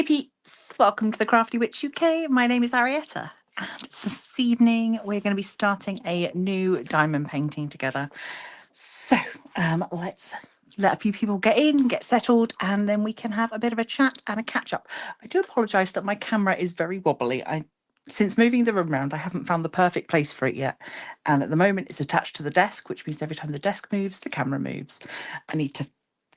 Hey peeps, welcome to the Crafty Witch UK. My name is Arietta, and this evening we're going to be starting a new diamond painting together. So let's let a few people get in, get settled, and then we can have a bit of a chat and a catch up. I do apologise that my camera is very wobbly. Since moving the room around, I haven't found the perfect place for it yet. And at the moment it's attached to the desk, which means every time the desk moves, the camera moves. I need to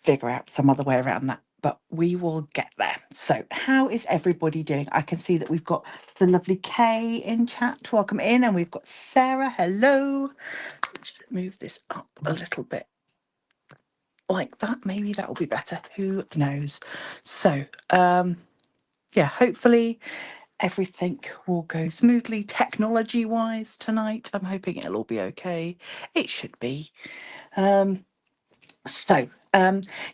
figure out some other way around that, but we will get there. So how is everybody doing? I can see that we've got the lovely Kay in chat. Welcome in. And we've got Sarah. Hello. Just move this up a little bit like that. Maybe that will be better. Who knows? So, yeah, hopefully everything will go smoothly technology wise tonight. I'm hoping it'll all be okay. It should be.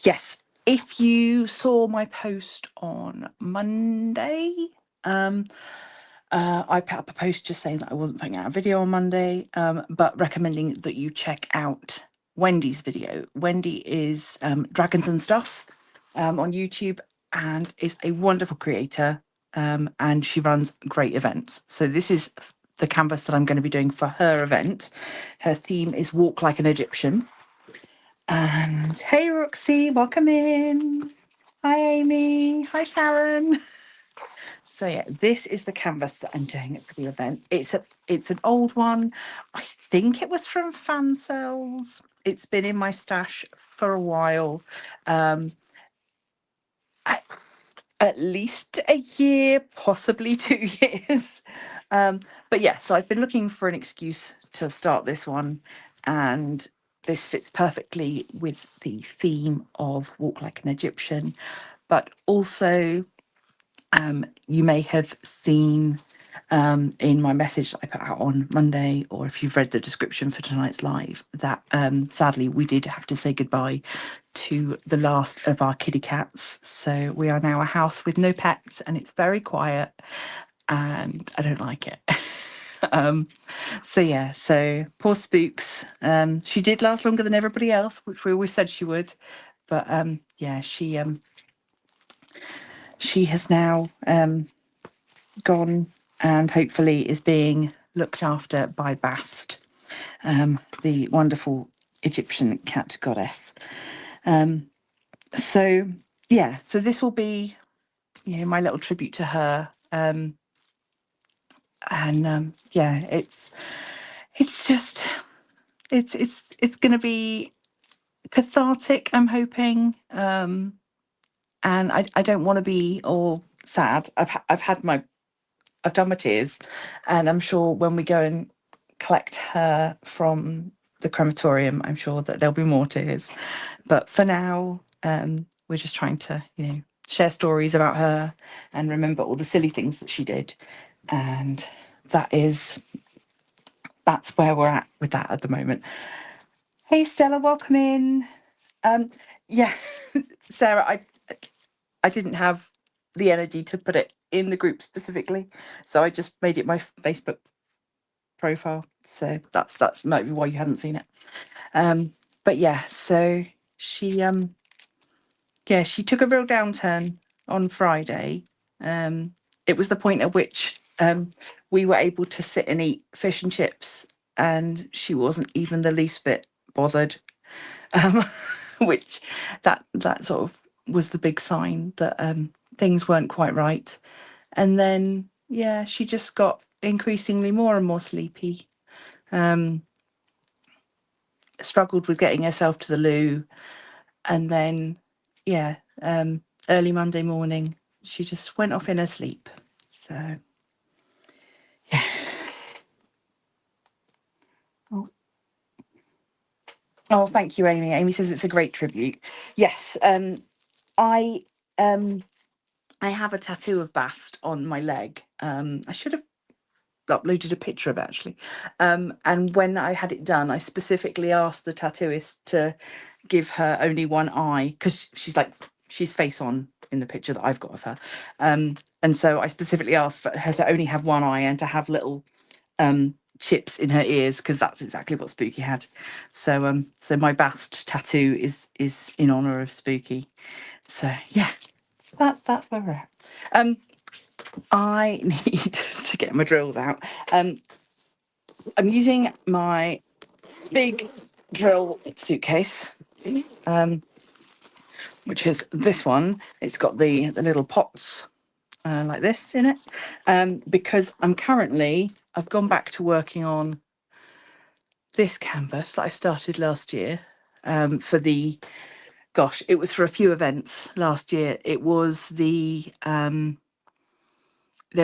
Yes, if you saw my post on Monday, I put up a post just saying that I wasn't putting out a video on Monday, but recommending that you check out Wendy's video. Wendy is Dragons and Stuff on YouTube and is a wonderful creator, and she runs great events. So this is the canvas that I'm going to be doing for her event. Her theme is Walk Like an Egyptian. And hey, Roxy, welcome in. Hi, Amy. Hi, Sharon. So yeah, this is the canvas that I'm doing for the event. It's an old one. I think it was from Fan Cells. It's been in my stash for a while. At least a year, possibly 2 years. But yeah, so I've been looking for an excuse to start this one, and this fits perfectly with the theme of Walk Like an Egyptian. But also, you may have seen in my message that I put out on Monday, or if you've read the description for tonight's live, that sadly we did have to say goodbye to the last of our kitty cats. So we are now a house with no pets, and it's very quiet, and I don't like it. So yeah, so poor Spooks. She did last longer than everybody else, which we always said she would, but yeah, she has now gone, and hopefully is being looked after by Bast, the wonderful Egyptian cat goddess. So yeah, so this will be, my little tribute to her. Yeah, it's just it's going to be cathartic, I'm hoping. And I don't want to be all sad. I've done my tears, and I'm sure when we go and collect her from the crematorium, I'm sure that there'll be more tears. But for now, we're just trying to, share stories about her and remember all the silly things that she did. And that's where we're at with that at the moment. Hey, Stella, welcome in. Yeah, Sarah, I didn't have the energy to put it in the group specifically, so I just made it my Facebook profile. So that's maybe why you hadn't seen it. But yeah, so she she took a real downturn on Friday. It was the point at which we were able to sit and eat fish and chips, and she wasn't even the least bit bothered. Which that sort of was the big sign that things weren't quite right. And then yeah, she just got increasingly more and more sleepy. Struggled with getting herself to the loo, and then yeah, early Monday morning she just went off in her sleep. So yeah. Oh, thank you, Amy. Amy says it's a great tribute. Yes, I have a tattoo of Bast on my leg. I should have uploaded a picture of it actually. And when I had it done, I specifically asked the tattooist to give her only one eye, because she's face on in the picture that I've got of her. And so I specifically asked for her to only have one eye and to have little chips in her ears, because that's exactly what Spooky had. So so my Bast tattoo is in honor of Spooky. So yeah. that's where we're at. I need to get my drills out. I'm using my big drill suitcase, which is this one. It's got the little pots like this in it, because I've gone back to working on this canvas that I started last year, for the, gosh, it was for a few events last year. It was there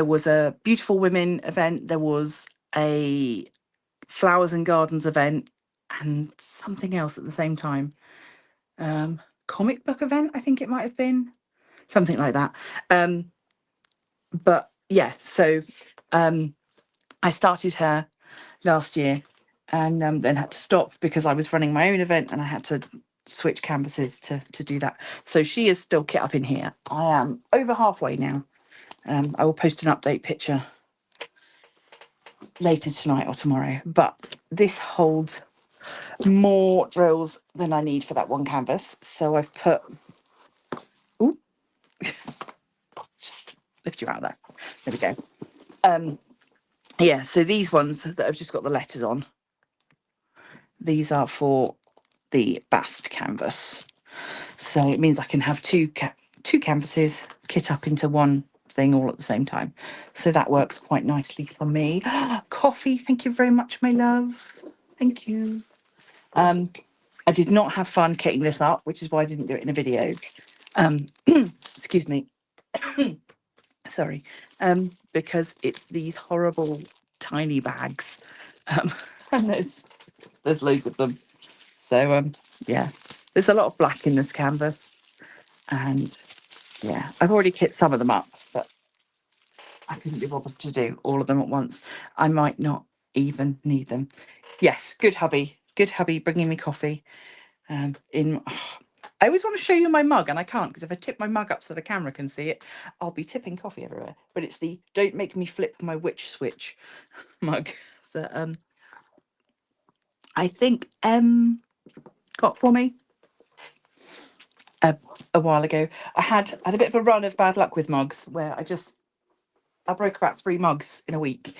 was a Beautiful Women event, there was a Flowers and Gardens event, and something else at the same time. Comic book event, I think it might have been. Something like that. But yeah, so I started her last year and then had to stop because I was running my own event and I had to switch canvases to do that. So she is still kit up in here. I am over halfway now. I will post an update picture later tonight or tomorrow, but this holds more drills than I need for that one canvas. So I've put, ooh, just lift you out of there. There we go. Yeah, so these ones that have just got the letters on, these are for the Bast canvas. So it means I can have two canvases kit up into one thing all at the same time. So that works quite nicely for me. Coffee, thank you very much, my love. Thank you. I did not have fun kitting this up, which is why I didn't do it in a video. Excuse me. Sorry. Because it's these horrible tiny bags. And there's loads of them. So yeah, there's a lot of black in this canvas. And yeah, I've already kit some of them up, but I couldn't be bothered to do all of them at once. I might not even need them. Yes, good hubby bringing me coffee. I always want to show you my mug and I can't, because if I tip my mug up so the camera can see it, I'll be tipping coffee everywhere. But it's the "Don't Make Me Flip My Witch Switch" mug that I think got for me a while ago. I had a bit of a run of bad luck with mugs where I broke about 3 mugs in a week.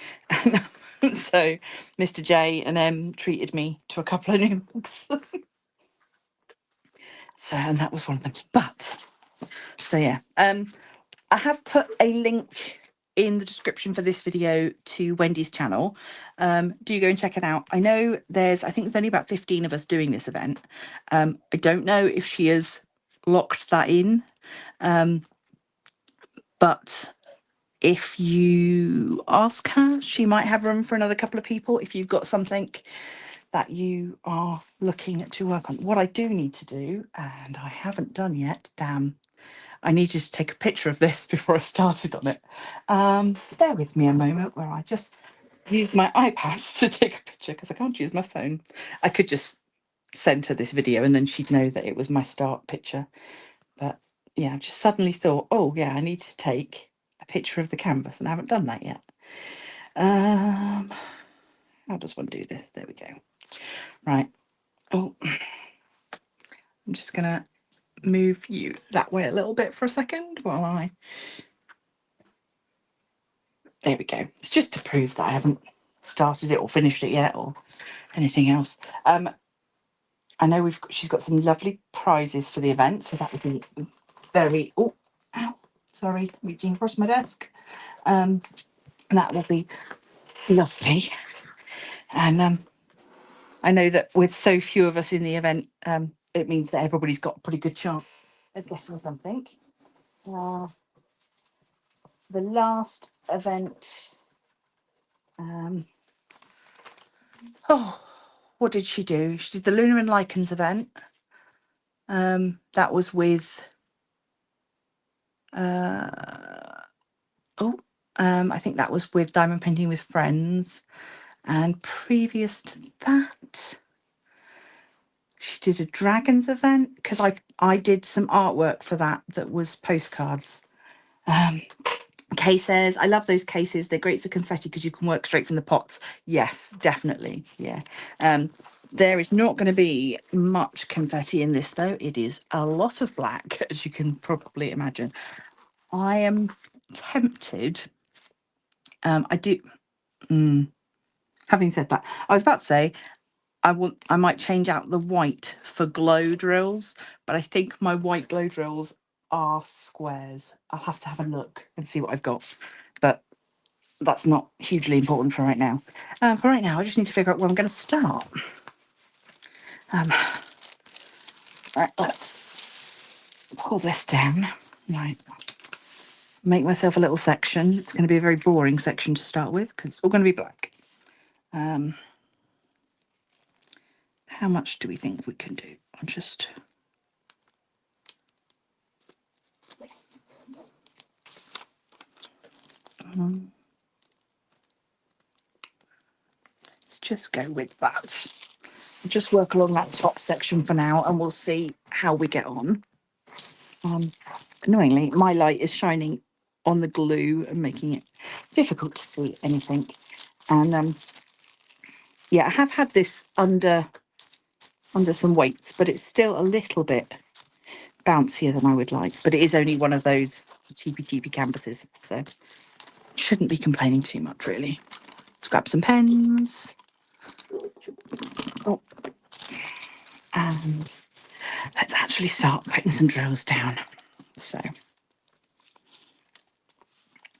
And so Mr. J and M treated me to a couple of new mugs. So, and that was one of them. But, so yeah, I have put a link in the description for this video to Wendy's channel. Do go and check it out. I know I think there's only about 15 of us doing this event. I don't know if she has locked that in. But if you ask her, she might have room for another couple of people if you've got something that you are looking to work on. What I do need to do, and I haven't done yet, damn, I needed to take a picture of this before I started on it. Bear with me a moment where I just use my iPad to take a picture because I can't use my phone. I could just send her this video and then she'd know that it was my start picture. But yeah, I've just suddenly thought, oh yeah, I need to take a picture of the canvas and I haven't done that yet. How does one do this? There we go. Right. Oh, I'm just gonna move you that way a little bit for a second while there we go. It's just to prove that I haven't started it or finished it yet or anything else. I know she's got some lovely prizes for the event, so that would be very, oh, ow, sorry, reaching across my desk. That will be lovely. And I know that with so few of us in the event, it means that everybody's got a pretty good chance of getting something. The last event, what did she do? She did the Lunar and Lichens event. That was with, I think that was with Diamond Painting with Friends. And previous to that, she did a dragons event because I did some artwork for that was postcards. Kay says, I love those cases. They're great for confetti because you can work straight from the pots. Yes, definitely. Yeah. There is not going to be much confetti in this, though. It is a lot of black, as you can probably imagine. I am tempted. I do. Having said that, I was about to say I might change out the white for glow drills, but I think my white glow drills are squares. I'll have to have a look and see what I've got, but that's not hugely important for right now. For right now, I just need to figure out where I'm going to start. Right, let's pull this down. Right, make myself a little section. It's going to be a very boring section to start with because it's all going to be black. How much do we think we can do? I'm just... let's just go with that. Just work along that top section for now and we'll see how we get on. Annoyingly, my light is shining on the glue and making it difficult to see anything. And yeah, I have had this under some weights, but it's still a little bit bouncier than I would like. But it is only one of those cheapy canvases, so shouldn't be complaining too much really. Let's grab some pens. Oh. And let's actually start putting some drills down. So,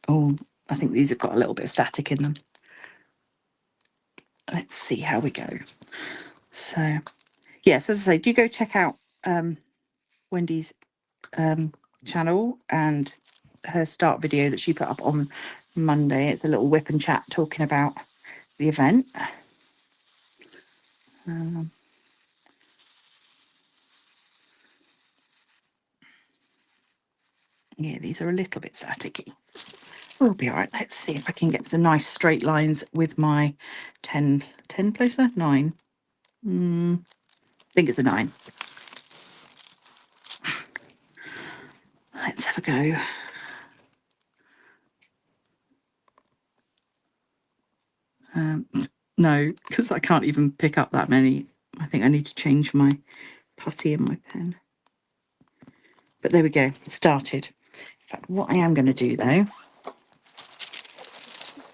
oh, I think these have got a little bit of static in them. Let's see how we go. So, yes, as I say, do go check out Wendy's channel and her start video that she put up on Monday. It's a little whip and chat talking about the event. Yeah, these are a little bit staticky. We'll be all right. Let's see if I can get some nice straight lines with my 10 placer? 9. I think it's a 9. Let's have a go. No, because I can't even pick up that many. I think I need to change my putty in my pen. But there we go, it started. In fact, what I am going to do though,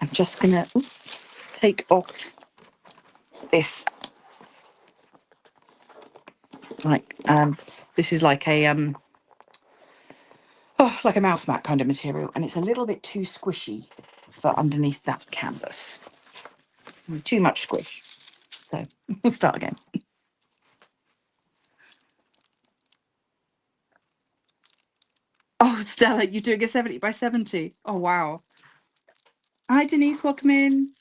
I'm just going to take off this, like, this is like a, like a mouse mat kind of material, and it's a little bit too squishy for underneath that canvas. Too much squish. So we'll start again. Oh, Stella, you're doing a 70 by 70. Oh, wow. Hi, Denise, welcome in.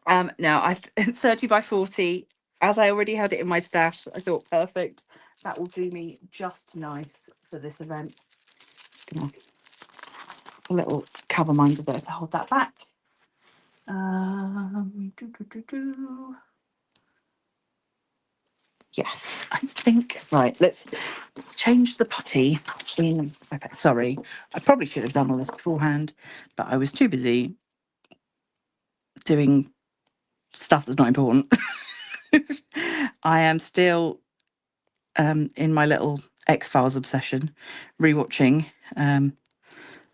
No, 30 by 40. As I already had it in my stash, I thought perfect. That will do me just nice for this event. Gonna a little cover minder there to hold that back. Yes, I think right. Let's change the putty in. Okay, sorry, I probably should have done all this beforehand, but I was too busy doing stuff that's not important. I am still in my little X-Files obsession, rewatching.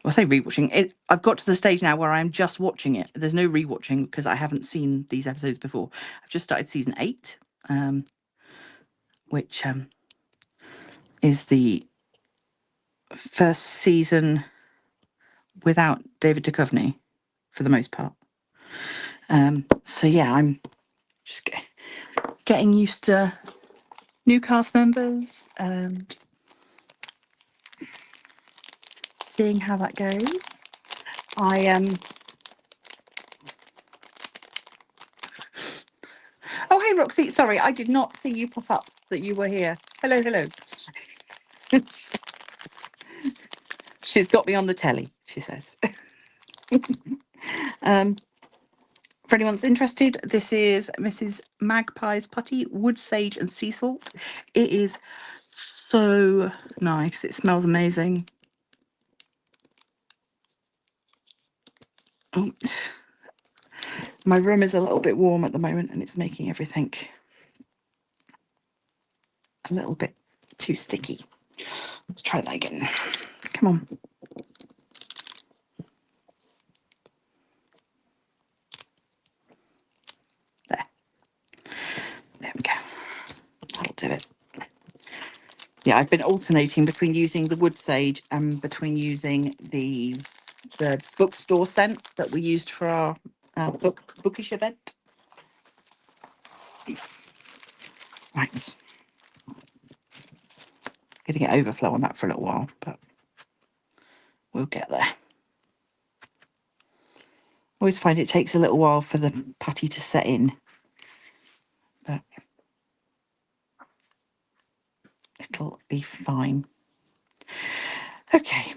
I say rewatching it. I've got to the stage now where I'm just watching it. There's no rewatching because I haven't seen these episodes before. I've just started season 8, which is the first season without David Duchovny for the most part. So yeah, I'm just getting used to new cast members and seeing how that goes. I Oh, hey, Roxy. Sorry, I did not see you pop up that you were here. Hello, hello. She's got me on the telly, she says. For anyone that's interested, this is Mrs. Magpie's putty, wood, sage, and sea salt. It is so nice. It smells amazing. Oh. My room is a little bit warm at the moment and it's making everything a little bit too sticky. Let's try that again. Come on. do it. Yeah, I've been alternating between using the wood sage and between using the bookstore scent that we used for our bookish event. Right. Going to get overflow on that for a little while, but we'll get there. Always find it takes a little while for the putty to set in, but it'll be fine. Okay.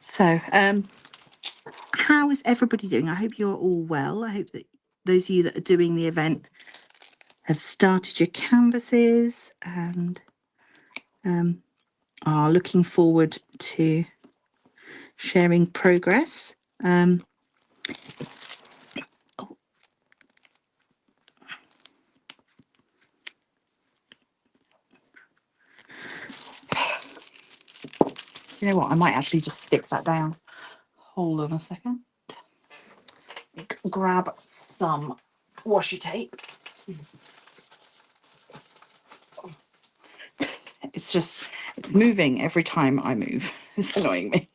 So, how is everybody doing? I hope you're all well. I hope that those of you that are doing the event have started your canvases and are looking forward to sharing progress. Oh. You know what? I might actually just stick that down. Hold on a second. Grab some washi tape. It's moving every time I move. It's annoying me.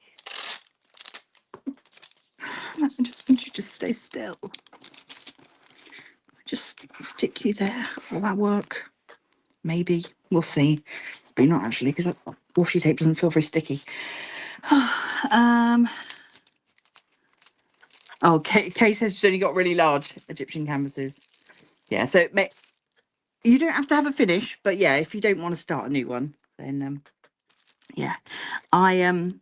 I just want you to stay still. Just stick you there. Will that work? Maybe. We'll see. But not actually, because washi tape doesn't feel very sticky. Oh, Kay says she's only got really large Egyptian canvases. Yeah, so you don't have to have a finish, but yeah, if you don't want to start a new one, then yeah. One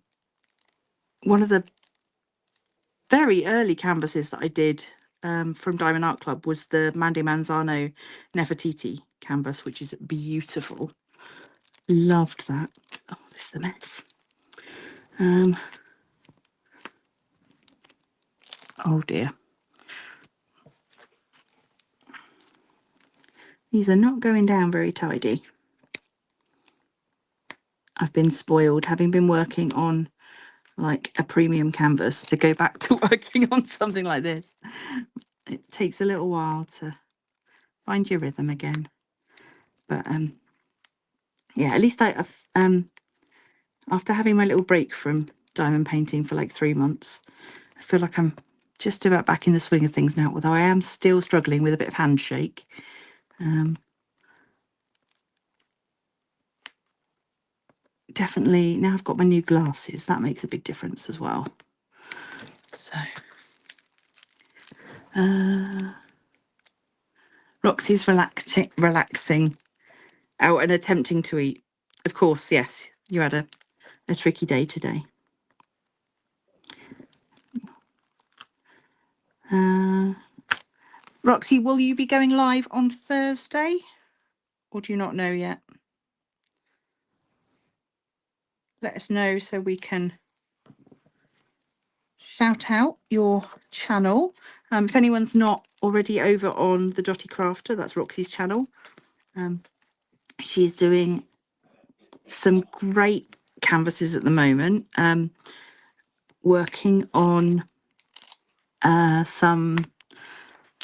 of the very early canvases that I did from Diamond Art Club was the Mande Manzano Nefertiti canvas, which is beautiful. Loved that. Oh, this is a mess. Oh dear. These are not going down very tidy. I've been spoiled, having been working on like a premium canvas, to go back to working on something like this. It takes a little while to find your rhythm again. But yeah, at least I've after having my little break from diamond painting for like 3 months, I feel like I'm just about back in the swing of things now, although I am still struggling with a bit of handshake. Definitely, now I've got my new glasses, that makes a big difference as well. So, Roxy's relaxing out and attempting to eat. Of course, yes, you had a tricky day today. Roxy, will you be going live on Thursday? Or do you not know yet? Let us know so we can shout out your channel. If anyone's not already over on the Dotty Crafter, that's Roxy's channel. She's doing some great canvases at the moment, working on some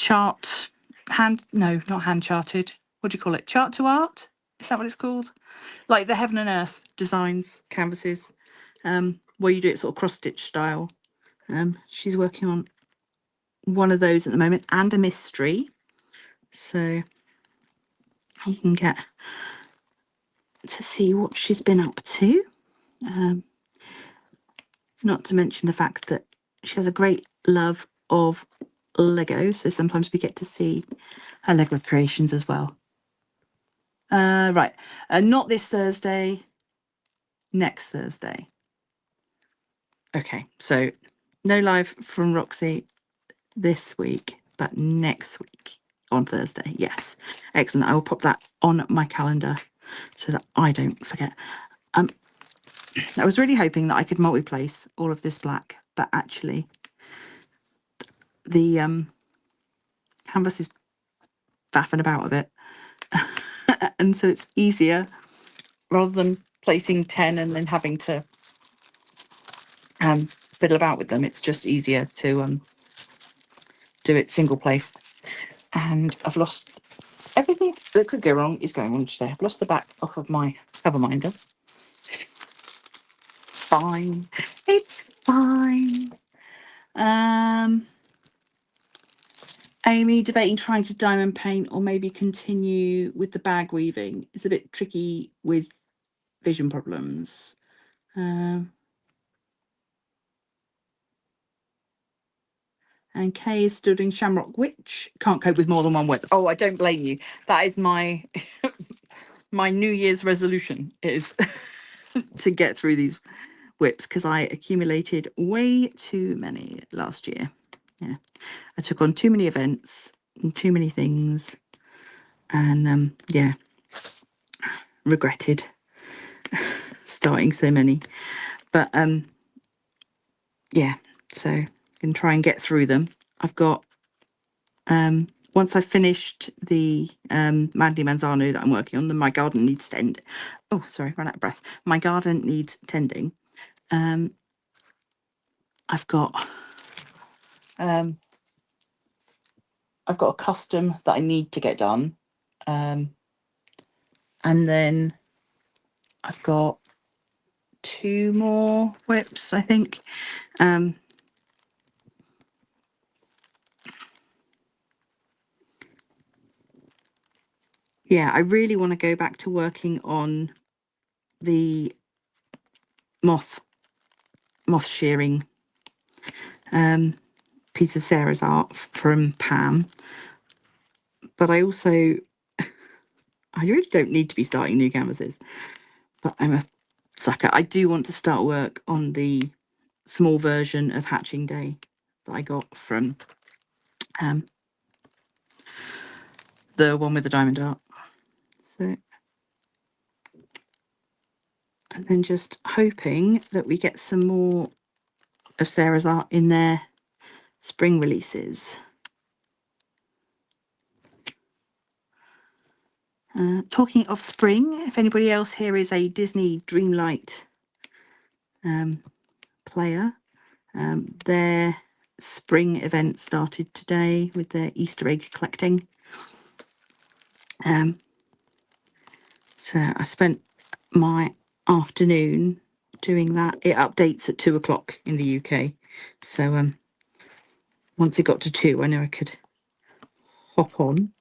not hand charted. What do you call it? Chart to art? Is that what it's called? Like the Heaven and Earth designs, canvases, where you do it sort of cross-stitch style. She's working on one of those at the moment and a mystery. So you can get to see what she's been up to. Not to mention the fact that she has a great love of Lego, so sometimes we get to see her Lego creations as well. Right, not this Thursday, next Thursday. Okay, so no live from Roxy this week, but next week on Thursday. Yes, excellent. I will pop that on my calendar so that I don't forget. I was really hoping that I could multi-place all of this black, but actually the canvas is faffing about a bit. And so it's easier, rather than placing 10 and then having to fiddle about with them, it's just easier to do it single placed. And I've lost everything that could go wrong is going wrong today. I've lost the back off of my cover minder. Fine. It's fine. Amy debating trying to diamond paint or maybe continue with the bag weaving. It's a bit tricky with vision problems. And Kay is still doing Shamrock Witch. Can't cope with more than one whip. Oh, I don't blame you. That is my my New Year's resolution is to get through these whips because I accumulated way too many last year. Yeah, I took on too many events and too many things, and yeah, regretted starting so many. But yeah, so can try and get through them. I've got once I've finished the Mandy Manzano that I'm working on, then my garden needs tending. Oh, sorry, ran out of breath. My garden needs tending. I've got a custom that I need to get done, and then I've got 2 more whips, I think. Yeah, I really want to go back to working on the moth shearing piece of Sarah's art from Pam. But I also, I really don't need to be starting new canvases, but I'm a sucker. I do want to start work on the small version of Hatching Day that I got from the one with the diamond art. So, and then just hoping that we get some more of Sarah's art in their spring releases. Talking of spring, if anybody else here is a Disney Dreamlight player, their spring event started today with their Easter egg collecting. So I spent my afternoon doing that. It updates at 2 o'clock in the UK. So once it got to 2, I know I could hop on,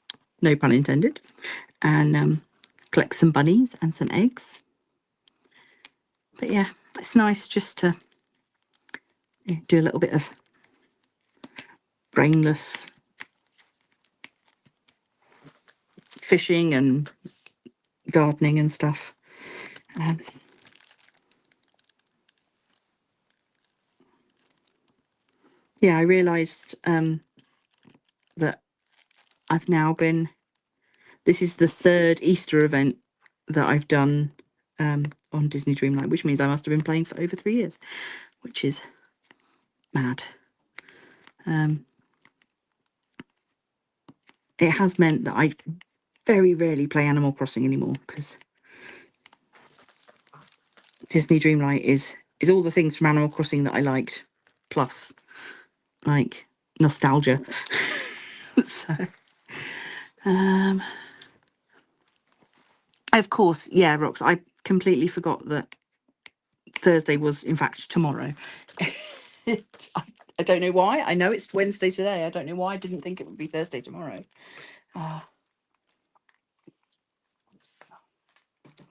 no pun intended, and collect some bunnies and some eggs. But yeah, it's nice just to do a little bit of brainless fishing and gardening and stuff. Yeah, I realised that I've now been, this is the 3rd Easter event that I've done on Disney Dreamlight, which means I must have been playing for over 3 years, which is mad. It has meant that I very rarely play Animal Crossing anymore because Disney Dreamlight is all the things from Animal Crossing that I liked, plus like nostalgia. So of course, yeah, Rox, I completely forgot that Thursday was in fact tomorrow. I don't know why. I know it's Wednesday today. I don't know why I didn't think it would be Thursday tomorrow.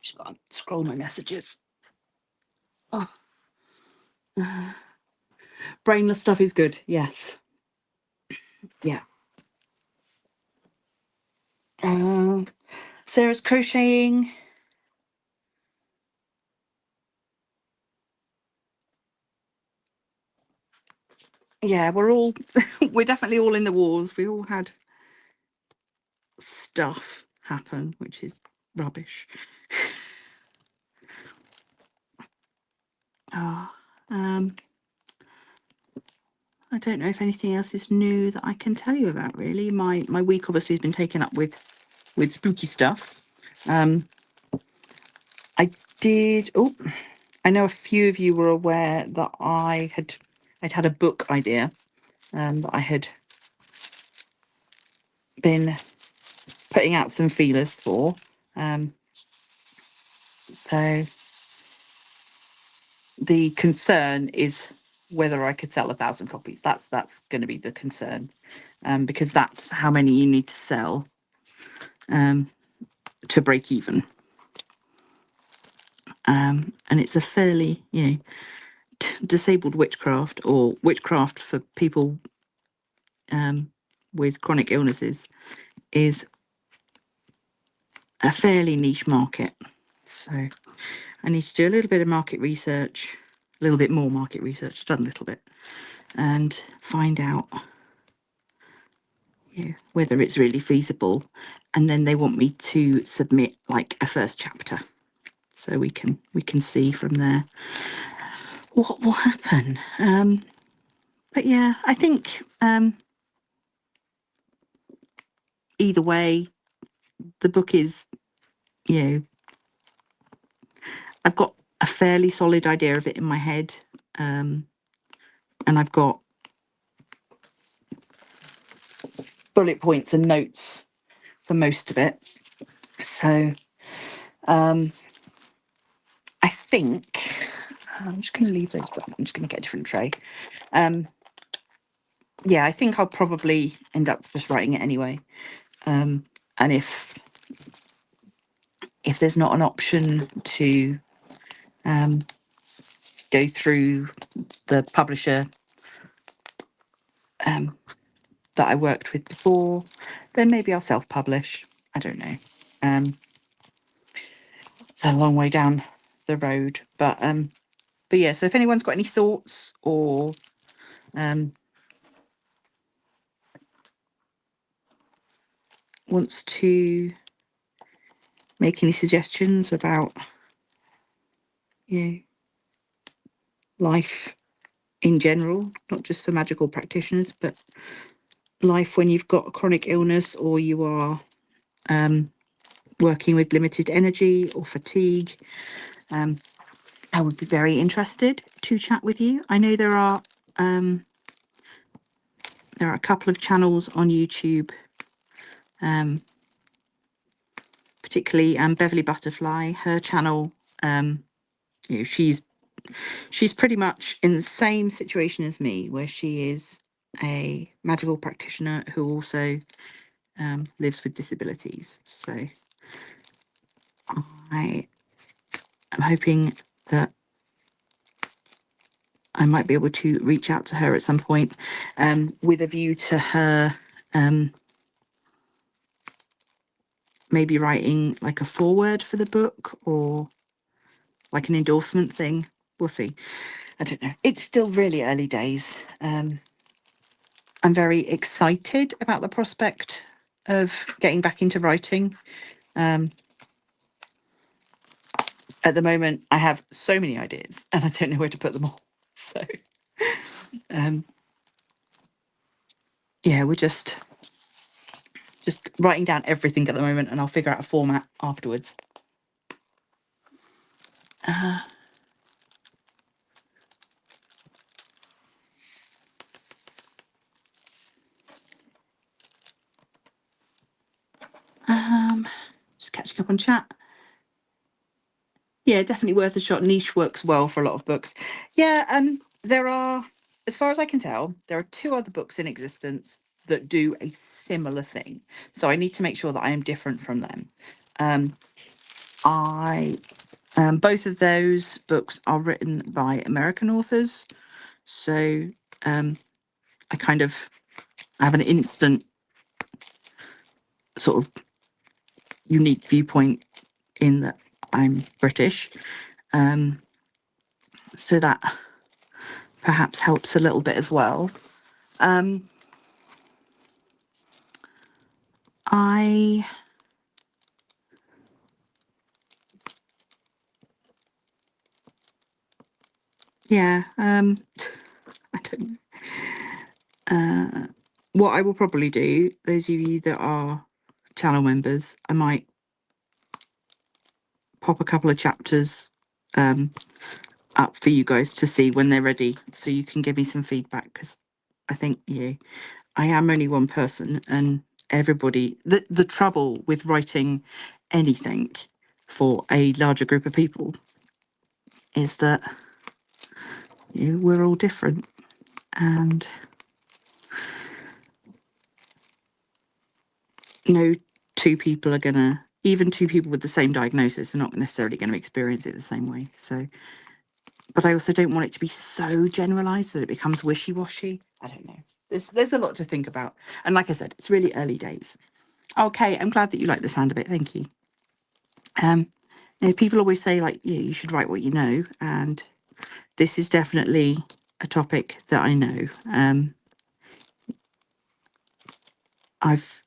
Just got to scroll my messages. Oh. Brainless stuff is good. Yes. Yeah. Sarah's crocheting. Yeah, we're definitely all in the wars. We all had stuff happen, which is rubbish. I don't know if anything else is new that I can tell you about, really. My week obviously has been taken up with spooky stuff. I know a few of you were aware that I'd had a book idea that I had been putting out some feelers for. So the concern is whether I could sell 1,000 copies. That's going to be the concern, because that's how many you need to sell to break even. And it's a fairly, disabled witchcraft, or witchcraft for people with chronic illnesses, is a fairly niche market. So I need to do a little bit of market research, a little bit more market research, I've done a little bit, and find out whether it's really feasible. And then they want me to submit like a first chapter, so we can see from there what will happen. But yeah, I think either way, the book is, I've got a fairly solid idea of it in my head, and I've got bullet points and notes for most of it. So I think I'm just going to leave those. I'm just going to get a different tray. Yeah, I think I'll probably end up just writing it anyway. And if there's not an option to go through the publisher that I worked with before, then maybe I'll self-publish. I don't know. It's a long way down the road, but yeah. So if anyone's got any thoughts, or wants to make any suggestions about life in general, not just for magical practitioners, but life when you've got a chronic illness, or you are working with limited energy or fatigue, I would be very interested to chat with you. I know there are a couple of channels on YouTube, particularly Beverly Butterfly. Her channel, she's pretty much in the same situation as me, where she is a magical practitioner who also lives with disabilities. So I am hoping that I might be able to reach out to her at some point, with a view to her maybe writing like a foreword for the book, or like an endorsement thing. We'll see. I don't know. It's still really early days. I'm very excited about the prospect of getting back into writing. At the moment, I have so many ideas and I don't know where to put them all. So, yeah, we're just writing down everything at the moment, and I'll figure out a format afterwards. Just catching up on chat. Yeah, definitely worth a shot. Niche works well for a lot of books. Yeah, there are, as far as I can tell, there are 2 other books in existence that do a similar thing. So I need to make sure that I am different from them. Both of those books are written by American authors. So I kind of have an instant sort of unique viewpoint in that I'm British. So that perhaps helps a little bit as well. I don't know. What I will probably do, those of you that are channel members, I might pop a couple of chapters up for you guys to see when they're ready, so you can give me some feedback, because I think I am only one person, and everybody, the trouble with writing anything for a larger group of people is that we're all different, and no two people are gonna, even two people with the same diagnosis are not necessarily going to experience it the same way. So, but I also don't want it to be so generalized that it becomes wishy-washy. I don't know. There's a lot to think about, and like I said, it's really early days. Okay, I'm glad that you like the sound of it. Thank you. People always say, like, yeah, you should write what you know, and this is definitely a topic that I know. I've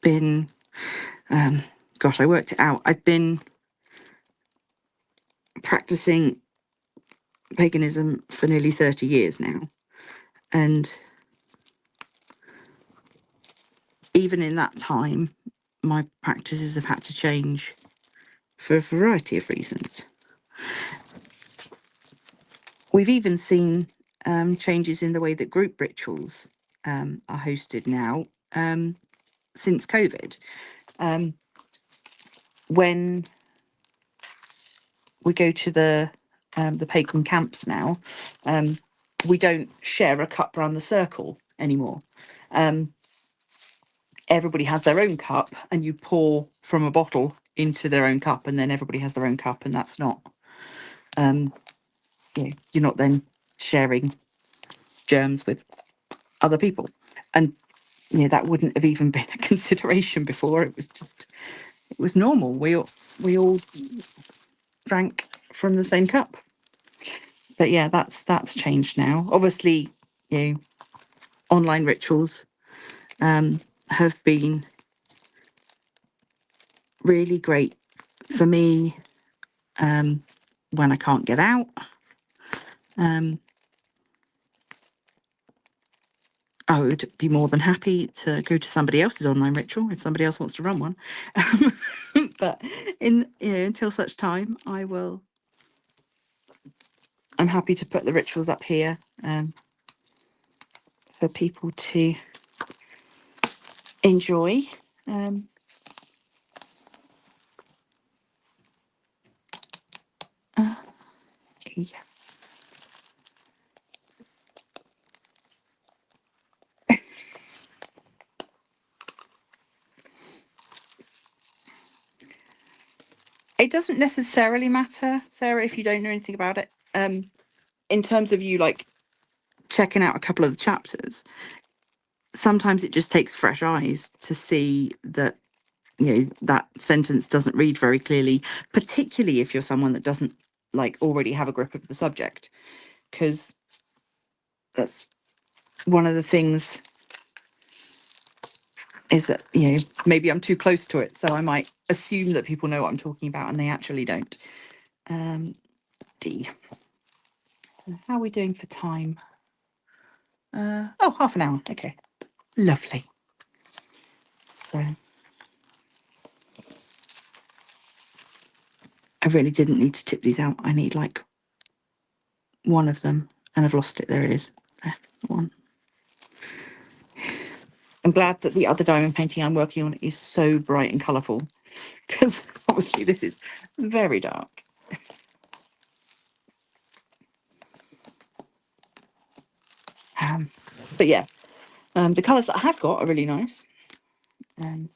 been, gosh, I worked it out. I've been practicing paganism for nearly 30 years now, and even in that time, my practices have had to change for a variety of reasons. We've even seen changes in the way that group rituals are hosted now since COVID. When we go to the pagan camps now, we don't share a cup round the circle anymore. Everybody has their own cup, and you pour from a bottle into their own cup, and then everybody has their own cup, and that's not, you're not then sharing germs with other people. And that wouldn't have even been a consideration before. It was normal. We all drank from the same cup. But yeah, that's changed now. Obviously, online rituals have been really great for me when I can't get out. I would be more than happy to go to somebody else's online ritual if somebody else wants to run one. But until such time, I'm happy to put the rituals up here for people to enjoy. Yeah. It doesn't necessarily matter, Sarah, if you don't know anything about it. In terms of you like checking out a couple of the chapters, sometimes it just takes fresh eyes to see that that sentence doesn't read very clearly, particularly if you're someone that doesn't like already have a grip of the subject, because that's one of the things is that maybe I'm too close to it, so I might assume that people know what I'm talking about and they actually don't. D. How are we doing for time? Oh, half an hour. Okay, lovely. So I really didn't need to tip these out. I need like one of them, and I've lost it. There it is. There, one. I'm glad that the other diamond painting I'm working on is so bright and colourful, because obviously this is very dark. But yeah, the colours that I have got are really nice. I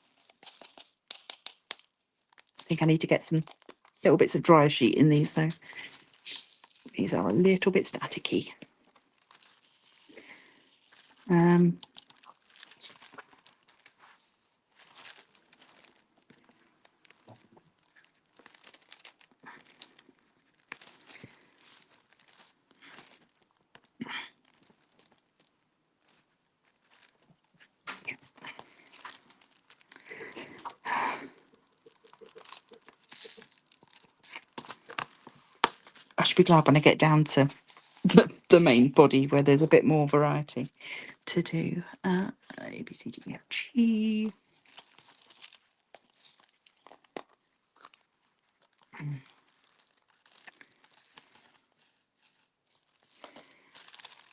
think I need to get some little bits of dryer sheet in these though. These are a little bit staticky. I should be glad when I get down to the main body where there's a bit more variety to do. A, B, C, D, E, F, G.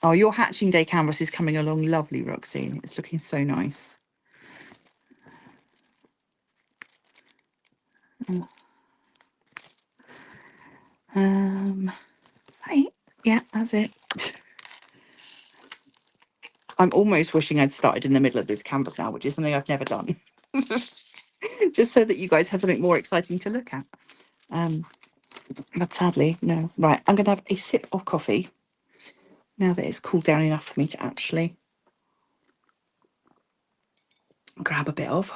Oh, your hatching day canvas is coming along lovely, Roxy. It's looking so nice. Is that it? Yeah, that's it. I'm almost wishing I'd started in the middle of this canvas now, which is something I've never done. Just so that you guys have something more exciting to look at. But sadly, no. Right, I'm going to have a sip of coffee now that it's cooled down enough for me to actually grab a bit of.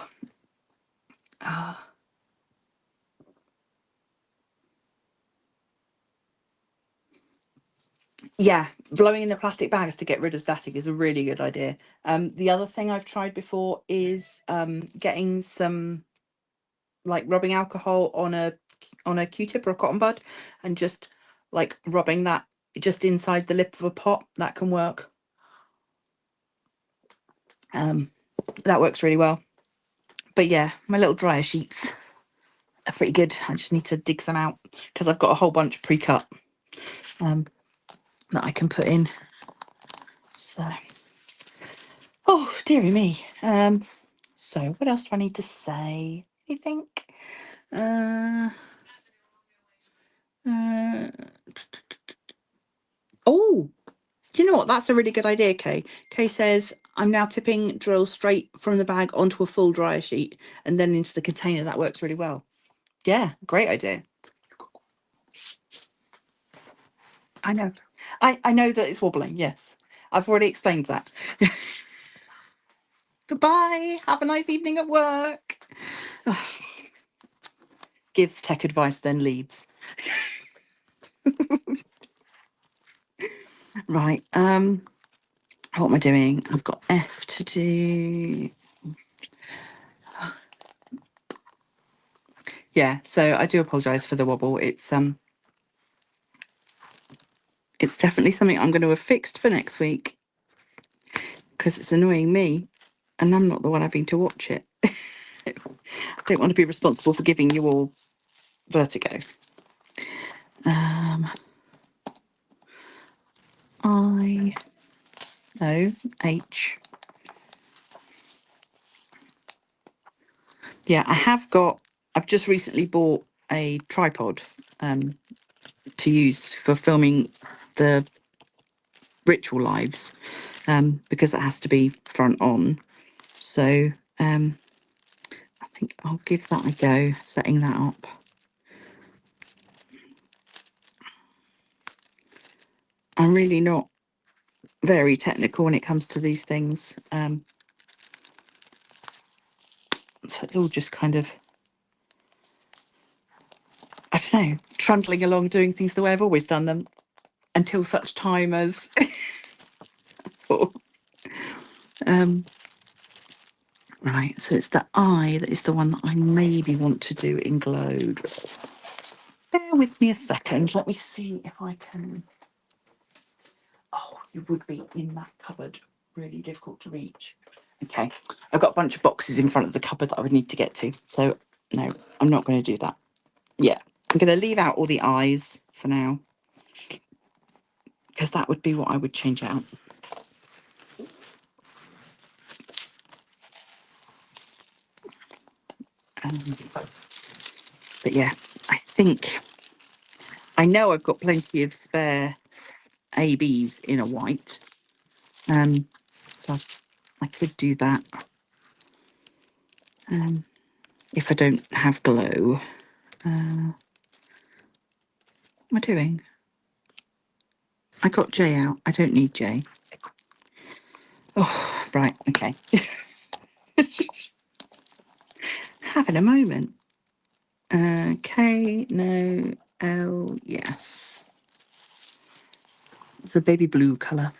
Yeah, blowing in the plastic bags to get rid of static is a really good idea. The other thing I've tried before is getting some like rubbing alcohol on a Q-tip or a cotton bud and just like rubbing that just inside the lip of a pot. That can work. That works really well. But yeah, my little dryer sheets are pretty good. I just need to dig some out because I've got a whole bunch pre-cut that I can put in. So, oh dearie me. So what else do I need to say? You think? Oh, do you know what? That's a really good idea, Kay. Kay says, I'm now tipping drills straight from the bag onto a full dryer sheet and then into the container. That works really well. Yeah, great idea. I know. I know that it's wobbling, yes. I've already explained that. Goodbye. Have a nice evening at work. Gives tech advice, then leaves. Right. What am I doing? I've got F to do. Yeah, so I do apologise for the wobble. It's definitely something I'm going to have fixed for next week because it's annoying me and I'm not the one having to watch it. I don't want to be responsible for giving you all vertigo. I O H. Yeah, I've just recently bought a tripod to use for filming the ritual lives because it has to be front on. So I think I'll give that a go, setting that up. I'm really not very technical when it comes to these things. So it's all just kind of, I don't know, trundling along doing things the way I've always done them until such time as right, so it's the eye that is the one that I maybe want to do in glowed. Bear with me a second. Let me see if I can. Oh, you would be in that cupboard. Really difficult to reach. Okay, I've got a bunch of boxes in front of the cupboard that I would need to get to. So no, I'm not going to do that. Yeah, I'm going to leave out all the eyes for now because that would be what I would change out. But yeah, I know I've got plenty of spare ABs in a white. So I could do that. If I don't have glow. What am I doing? I got J out. I don't need J. Oh, right, okay. Having a moment. K, no, L, yes. It's a baby blue colour.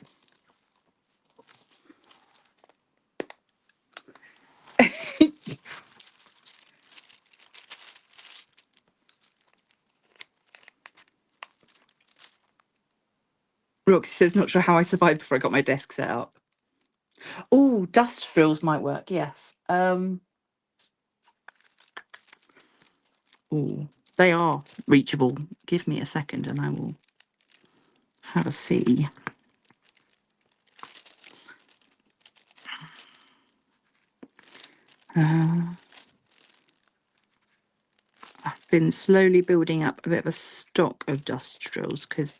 Roxy says, not sure how I survived before I got my desk set up. Oh, dust frills might work, yes. Oh, they are reachable. Give me a second and I will have a see. been slowly building up a bit of a stock of dust drills because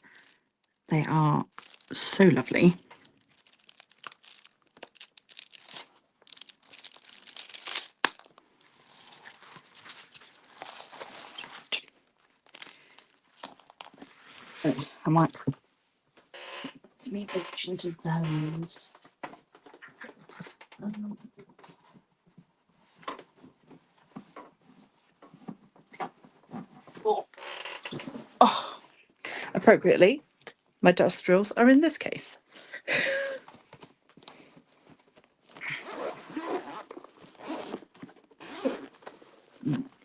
they are so lovely. I might me attention to those. Oh, appropriately, my dust drills are in this case.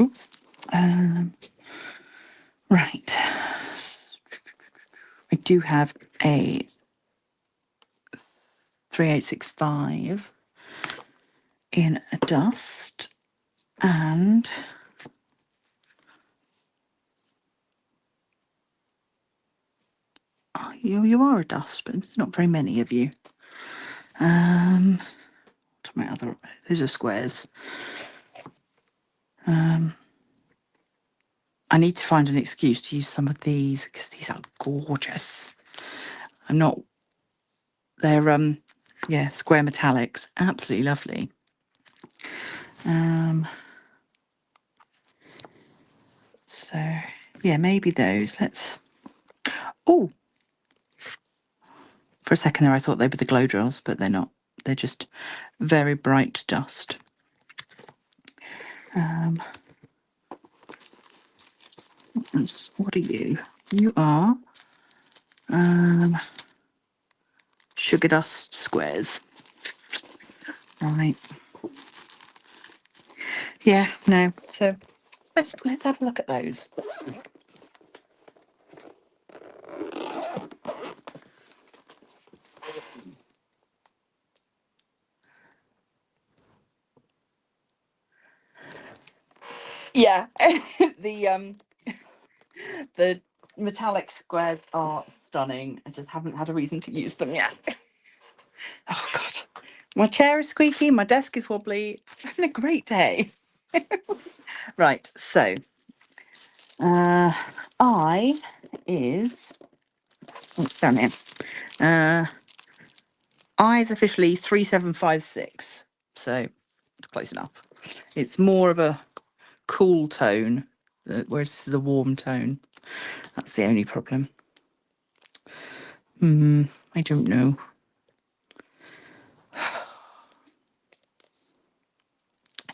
Oops. Right. I do have a 3865 in a dust, and you are a dust, but there's not very many of you. What are my other? These are squares. I need to find an excuse to use some of these because these are gorgeous. I'm not. They're yeah, square metallics, absolutely lovely. So yeah, maybe those. Let's. Oh, for a second there, I thought they were the glow drills, but they're not. They're just very bright dust. What are you? You are sugar dust squares. Right. Yeah, no. So let's have a look at those. Yeah. The metallic squares are stunning. I just haven't had a reason to use them yet. Oh god. My chair is squeaky, my desk is wobbly. I'm having a great day. Right, so I is down here. I is officially 3756, so it's close enough. It's more of a cool tone, whereas this is a warm tone. That's the only problem. I don't know. I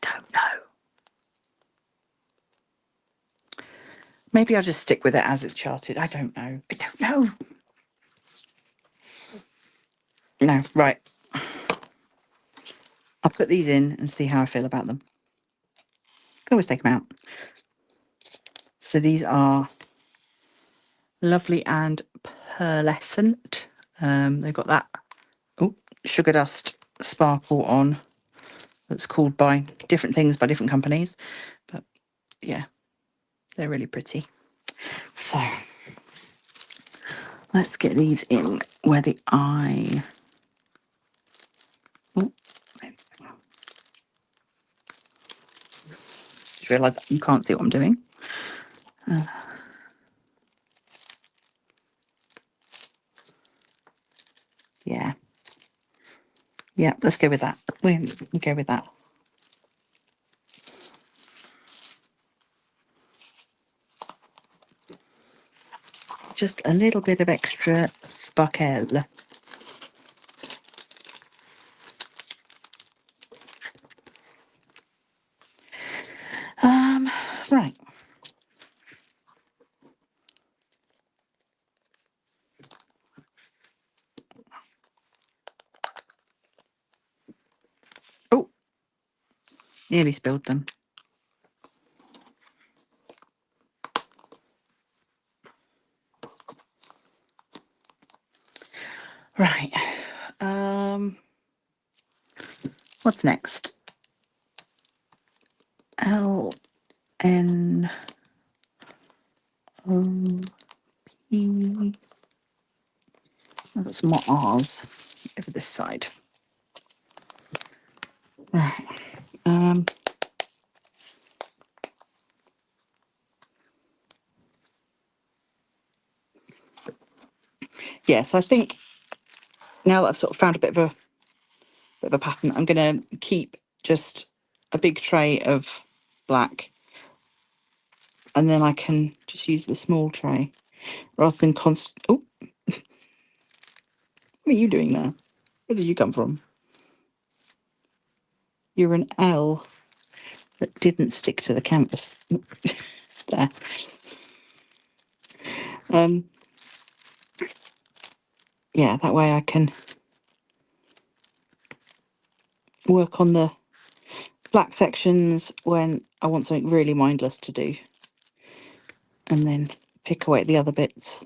don't know. Maybe I'll just stick with it as it's charted. I don't know. I don't know. No, right. I'll put these in and see how I feel about them. Can always take them out. So these are lovely and pearlescent. They've got that sugar dust sparkle on. That's called by different things by different companies, but yeah, they're really pretty. So let's get these in where the eye. Oh, just realised you can't see what I'm doing. Yeah. Yeah, let's go with that. We go with that. Just a little bit of extra sparkle. Right. Oh, nearly spilled them. Right. What's next? L N O P. I've got some more R's over this side. Right. yeah, so I think now that I've sort of found a bit of a pattern, I'm going to keep just a big tray of black, and then I can just use the small tray rather than Oh, what are you doing there? Where did you come from? You're an L that didn't stick to the canvas. There. Yeah, that way I can work on the black sections when I want something really mindless to do, and then pick away at the other bits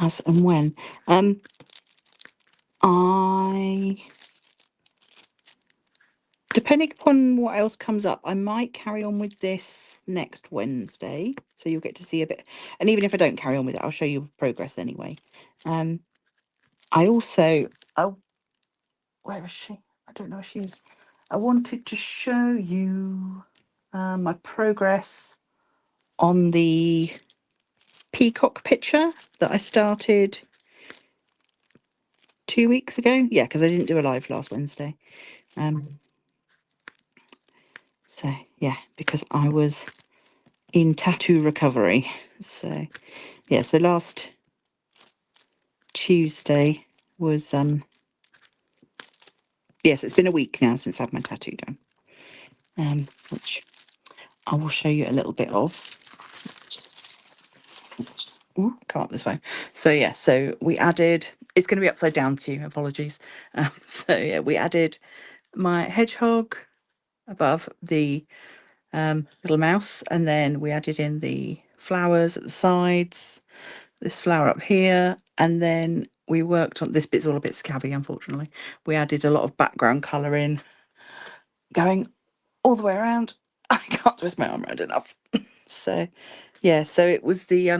as and when. I, depending upon what else comes up, I might carry on with this next Wednesday, so you'll get to see a bit. And even if I don't carry on with it, I'll show you progress anyway. I also, oh, where is she? I don't know where she is. I wanted to show you my progress on the peacock picture that I started 2 weeks ago. Yeah, because I didn't do a live last Wednesday. So yeah, because I was in tattoo recovery. So yeah, so last Tuesday was yes, it's been a week now since I had my tattoo done. Which I will show you a little bit of. Let's just come up this way. So yeah, so we added, it's going to be upside down to you, apologies. So yeah, we added my hedgehog above the little mouse, and then we added in the flowers at the sides, this flower up here, and then we worked on, this bit's all a bit scabby unfortunately, we added a lot of background colour in, going all the way around. I can't twist my arm around enough. So yeah, so it was the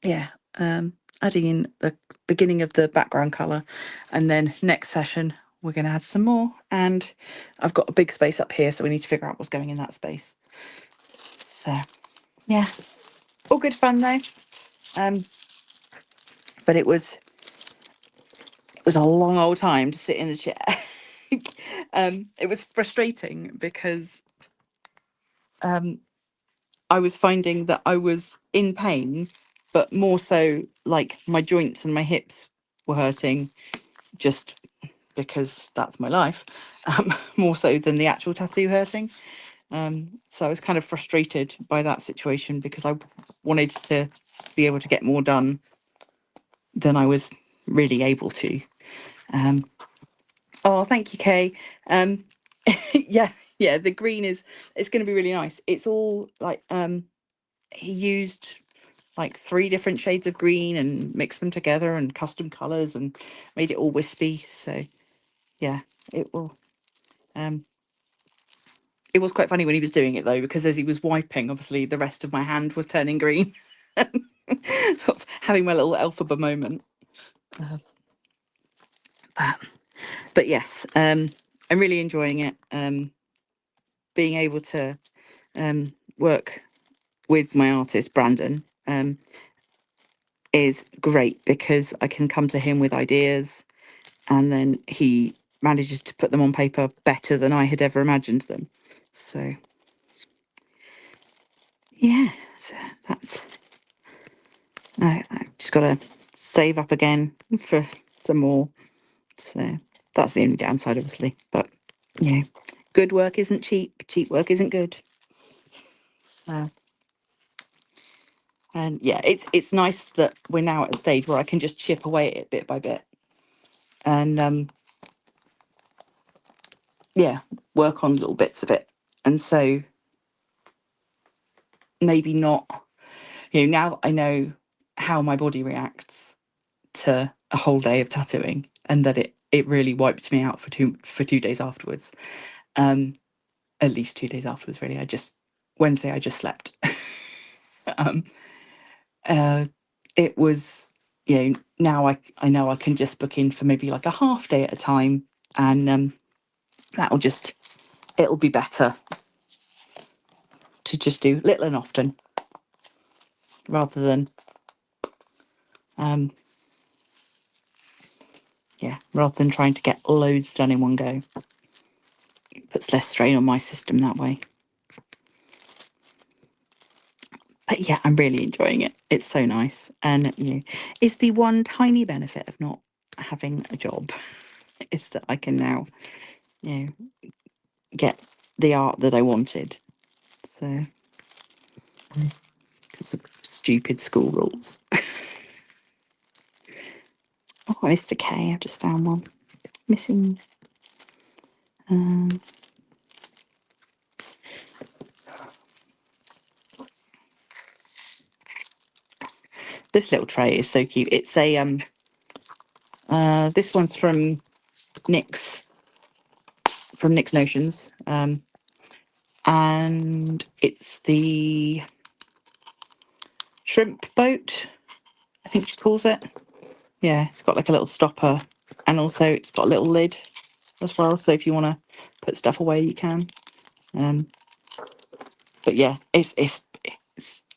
adding in the beginning of the background colour, and then next session we're going to add some more, and I've got a big space up here, so we need to figure out what's going in that space. So yeah, all good fun though. But it was a long old time to sit in the chair. It was frustrating because I was finding that I was in pain, but more so like my joints and my hips were hurting, just because that's my life, more so than the actual tattoo hurting. So I was kind of frustrated by that situation because I wanted to be able to get more done than I was really able to. Oh, thank you, Kay. Yeah, yeah, the green it's going to be really nice. It's all like he used like 3 different shades of green and mixed them together and custom colors and made it all wispy. So yeah, it will. It was quite funny when he was doing it though, because as he was wiping, obviously the rest of my hand was turning green. Sort of having my little Elphaba moment. But yes, I'm really enjoying it. Being able to work with my artist Brandon is great because I can come to him with ideas, and then he manages to put them on paper better than I had ever imagined them. So yeah, so that's, I just got to save up again for some more. So that's the only downside, obviously. But yeah, good work isn't cheap. Cheap work isn't good. So, and yeah, it's nice that we're now at a stage where I can just chip away at it bit by bit, and yeah, work on little bits of it. And so maybe not, now that I know how my body reacts to a whole day of tattooing, and that it really wiped me out for 2 days afterwards. At least 2 days afterwards, really. Wednesday I just slept. um it was, now I know I can just book in for maybe like a half day at a time, and it'll be better to just do little and often rather than Yeah, rather than trying to get loads done in one go. It puts less strain on my system that way. But yeah, I'm really enjoying it. It's so nice. And, it's the one tiny benefit of not having a job is that I can now, get the art that I wanted. So, because of stupid school rules. Oh, Mr. K, I just found one. Missing. This little tray is so cute. It's a this one's from Nick's Notions. And it's the shrimp boat, I think she calls it. Yeah, it's got like a little stopper, and also it's got a little lid as well. So if you want to put stuff away, you can. But yeah, it's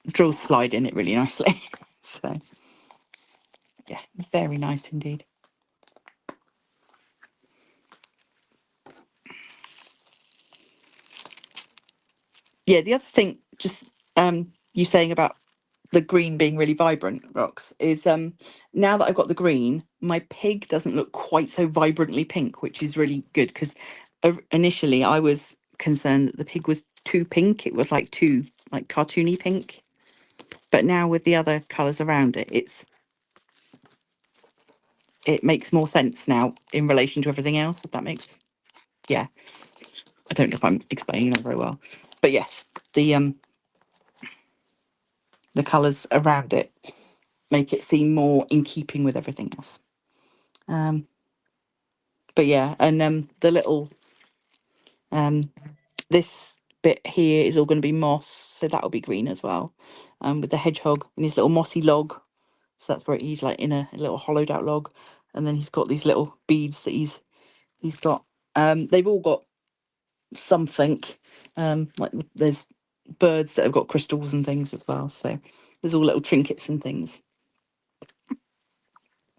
drills slide in it really nicely. So yeah, very nice indeed. Yeah, the other thing, just you saying about the green being really vibrant, Rox, is now that I've got the green, my pig doesn't look quite so vibrantly pink, which is really good because initially I was concerned that the pig was too pink. It was like too like cartoony pink. But now with the other colours around it, it makes more sense now in relation to everything else, if that makes, yeah. I don't know if I'm explaining that very well. But yes, the colours around it make it seem more in keeping with everything else. But yeah, and the little this bit here is all going to be moss, so that'll be green as well. With the hedgehog and his little mossy log, so that's where he's like in a little hollowed out log, and then he's got these little beads that he's got. They've all got something. Like there's birds that have got crystals and things as well. So there's all little trinkets and things,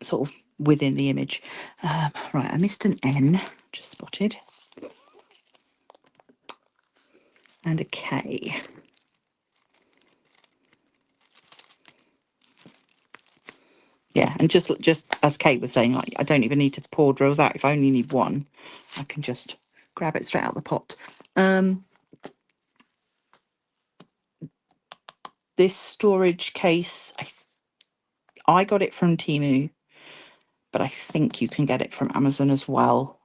sort of within the image. Right, I missed an N. Just spotted. And a K. Yeah, and just as Kate was saying, like I don't even need to pour drills out. If I only need one, I can just grab it straight out of the pot. This storage case, I got it from Temu, but I think you can get it from Amazon as well.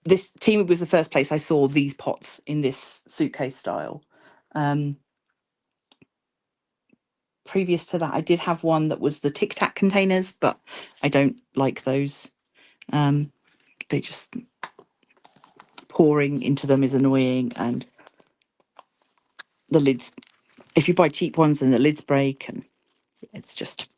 This Temu was the first place I saw these pots in this suitcase style. Previous to that, I did have one that was the Tic Tac containers, but I don't like those. They just pouring into them is annoying, and the lids, if you buy cheap ones, then the lids break, and it's just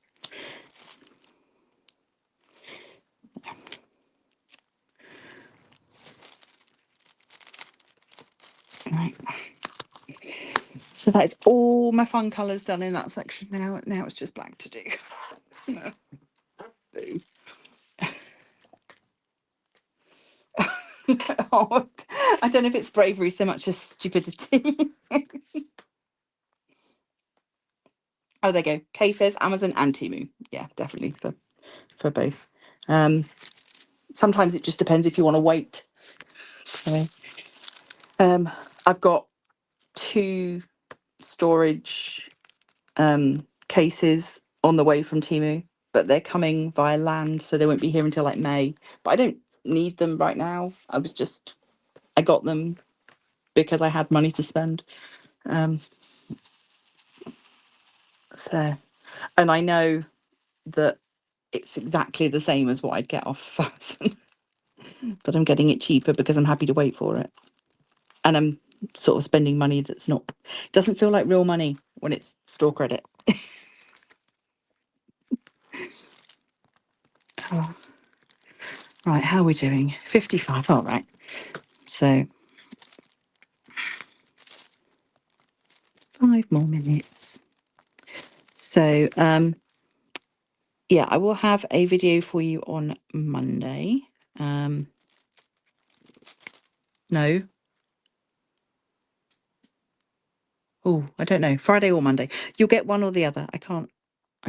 right. So that is all my fun colours done in that section now. Now it's just black to do. Boo. Oh, I don't know if it's bravery so much as stupidity. Oh, there you go. Kay says Amazon and Temu. Yeah, definitely for both. Sometimes it just depends if you want to wait. So, I've got 2 storage cases on the way from Temu, but they're coming via land, so they won't be here until like May. But I don't need them right now. I got them because I had money to spend. So, and I know that it's exactly the same as what I'd get off Amazon, but I'm getting it cheaper because I'm happy to wait for it. And I'm sort of spending money that's not, doesn't feel like real money when it's store credit. Oh. Right, how are we doing? 55, all right. So 5 more minutes. So, yeah, I will have a video for you on Monday. No. Oh, I don't know. Friday or Monday. You'll get one or the other. I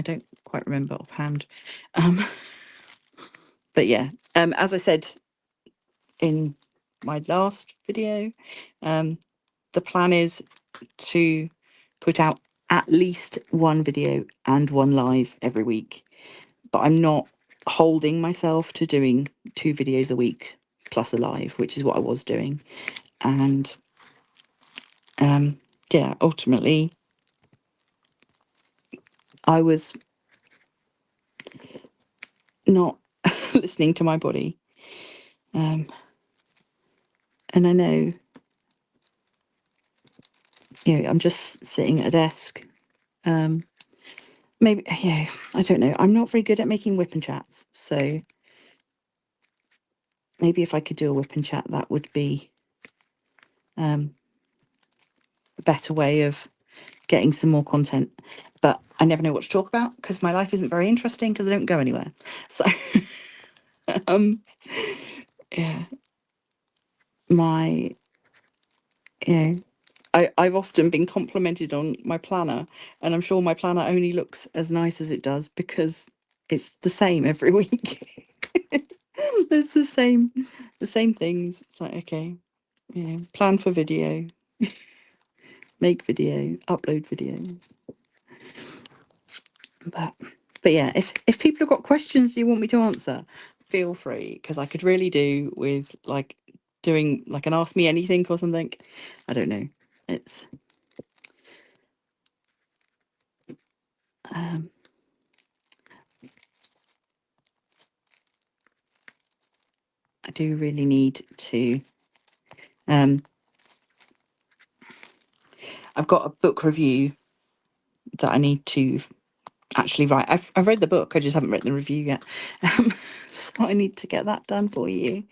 don't quite remember offhand. But yeah, as I said in my last video, the plan is to put out at least one video and one live every week. But I'm not holding myself to doing 2 videos a week plus a live, which is what I was doing. And yeah, ultimately, I was not listening to my body. And I know, I'm just sitting at a desk. Maybe, yeah, I don't know. I'm not very good at making whip and chats. So maybe if I could do a whip and chat, that would be a better way of getting some more content. But I never know what to talk about because my life isn't very interesting because I don't go anywhere. So, yeah, my, I've often been complimented on my planner, and I'm sure my planner only looks as nice as it does because it's the same every week. There's the same things. It's like, okay, plan for video, make video, upload video. But yeah, if people have got questions you want me to answer, feel free, because I could really do with like doing like an ask me anything or something. I don't know. It's I do really need to I've got a book review that I need to actually write. I've read the book, I just haven't written the review yet. So I need to get that done for you.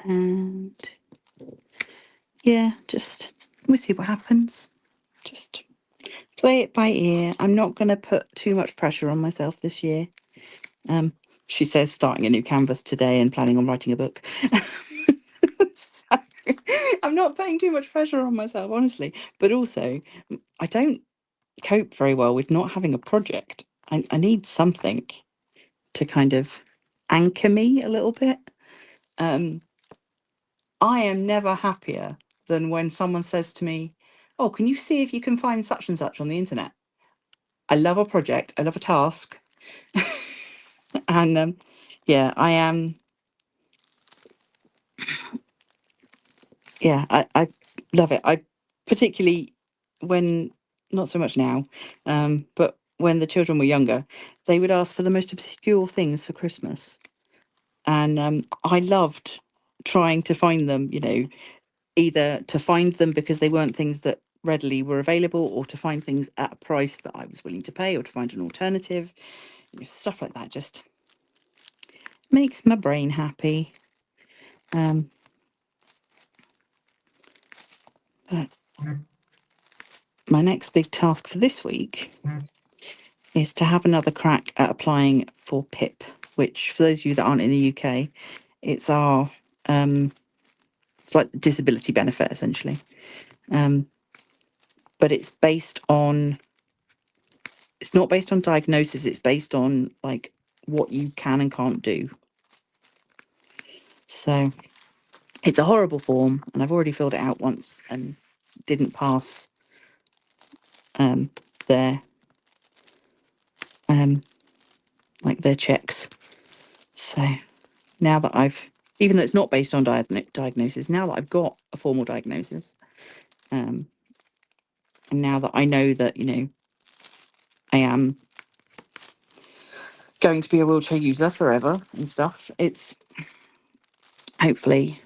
And yeah, just we'll see what happens. Just play it by ear. I'm not going to put too much pressure on myself this year. She says starting a new canvas today and planning on writing a book. So, I'm not putting too much pressure on myself, honestly. But also, I don't cope very well with not having a project. I need something to kind of anchor me a little bit. I am never happier than when someone says to me, "Oh, can you see if you can find such and such on the internet?" I love a project, I love a task. And yeah, I am. Yeah, I love it. I particularly when, not so much now, but when the children were younger, they would ask for the most obscure things for Christmas. And I loved trying to find them, either to find them because they weren't things that readily were available, or to find things at a price that I was willing to pay, or to find an alternative. Stuff like that just makes my brain happy. But my next big task for this week is to have another crack at applying for PIP, which, for those of you that aren't in the UK, it's our it's like disability benefit essentially. But it's not based on diagnosis, it's based on like what you can and can't do. So it's a horrible form, and I've already filled it out once and didn't pass their their checks. So now that even though it's not based on diagnosis, now that I've got a formal diagnosis, and now that I know that I am going to be a wheelchair user forever and stuff, it's hopefully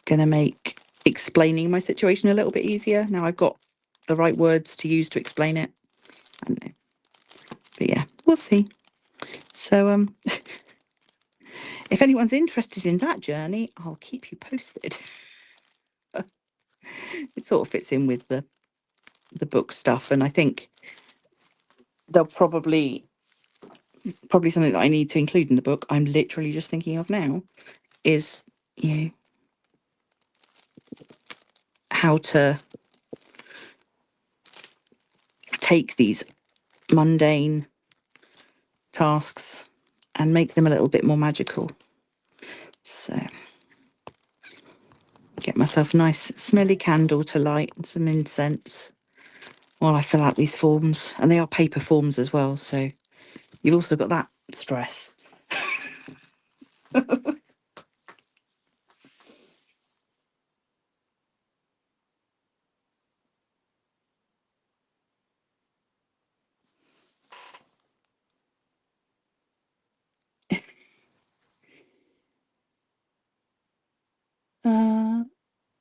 going to make explaining my situation a little bit easier. Now I've got the right words to use to explain it. I don't know. But yeah, we'll see. So if anyone's interested in that journey, I'll keep you posted. it sort of fits in with the book stuff, and I think they'll probably something that I need to include in the book. I'm literally just thinking of now is, you know, how to take these mundane tasks and make them a little bit more magical. So get myself a nice smelly candle to light and some incense while I fill out these forms. And they are paper forms as well, so you've also got that stress.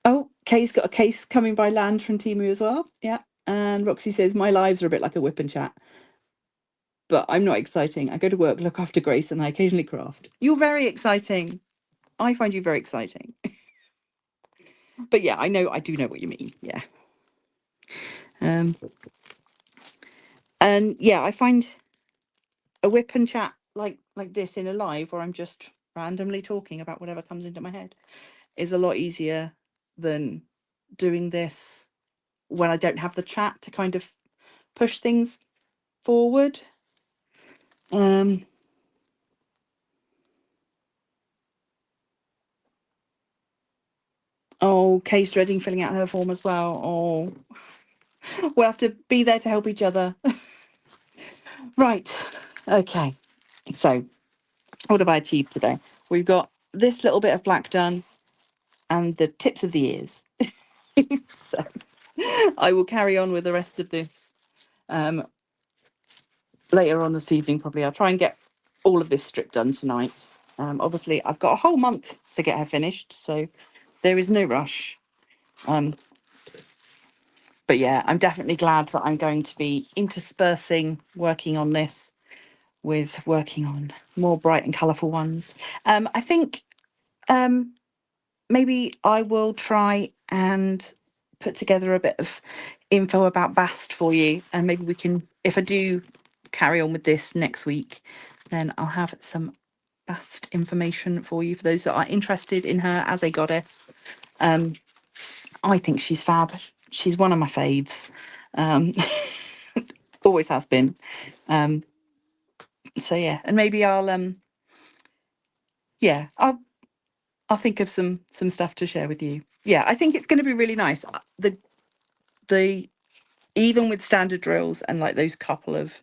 Oh, Kay's got a case coming by land from Timu as well. Yeah. And Roxy says, my lives are a bit like a whip and chat, but I'm not exciting. I go to work, look after Grace, and I occasionally craft. You're very exciting. I find you very exciting. But yeah, I do know what you mean. Yeah. And yeah, I find a whip and chat like this in a live where I'm just randomly talking about whatever comes into my head is a lot easier than doing this when I don't have the chat to kind of push things forward. Oh, Kay's dreading filling out her form as well. Oh, we'll have to be there to help each other. Right. Okay. So, what have I achieved today? We've got this little bit of black done and the tips of the ears. So, I will carry on with the rest of this later on this evening, probably. I'll try and get all of this strip done tonight. Obviously, I've got a whole month to get her finished, so there is no rush. But yeah, I'm definitely glad that I'm going to be interspersing working on this with working on more bright and colourful ones. I think maybe I will try and put together a bit of info about Bast for you, and maybe we can, if I do carry on with this next week, then I'll have some Bast information for you for those that are interested in her as a goddess. I think she's fab. She's one of my faves. Always has been. So yeah, and maybe I'll think of some stuff to share with you. Yeah, I think it's going to be really nice. The even with standard drills and like those couple of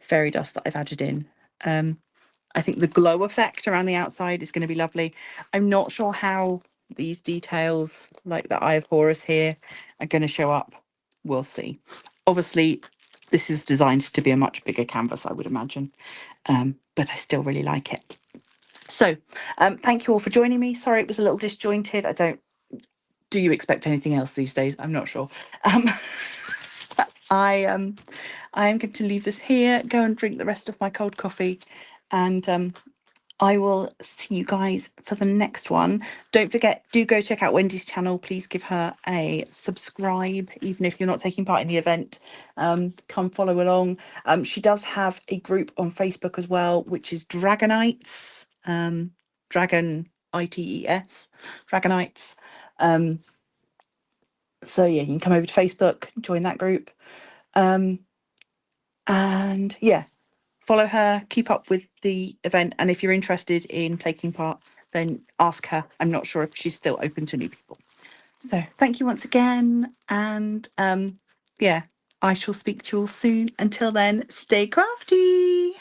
fairy dust that I've added in, I think the glow effect around the outside is going to be lovely. I'm not sure how these details, like the Eye of Horus here, are going to show up. We'll see. Obviously, this is designed to be a much bigger canvas, I would imagine, but I still really like it. So, thank you all for joining me. Sorry it was a little disjointed. Do you expect anything else these days? I'm not sure. I am going to leave this here, go and drink the rest of my cold coffee, and I will see you guys for the next one. Don't forget, do go check out Wendy's channel. Please give her a subscribe, even if you're not taking part in the event. Come follow along. She does have a group on Facebook as well, which is Dragonites. Dragon ITES, Dragonites. So yeah, you can come over to Facebook, join that group. And yeah, follow her, keep up with the event, and if you're interested in taking part, then ask her. I'm not sure if she's still open to new people. So thank you once again, and yeah, I shall speak to you all soon. Until then, stay crafty.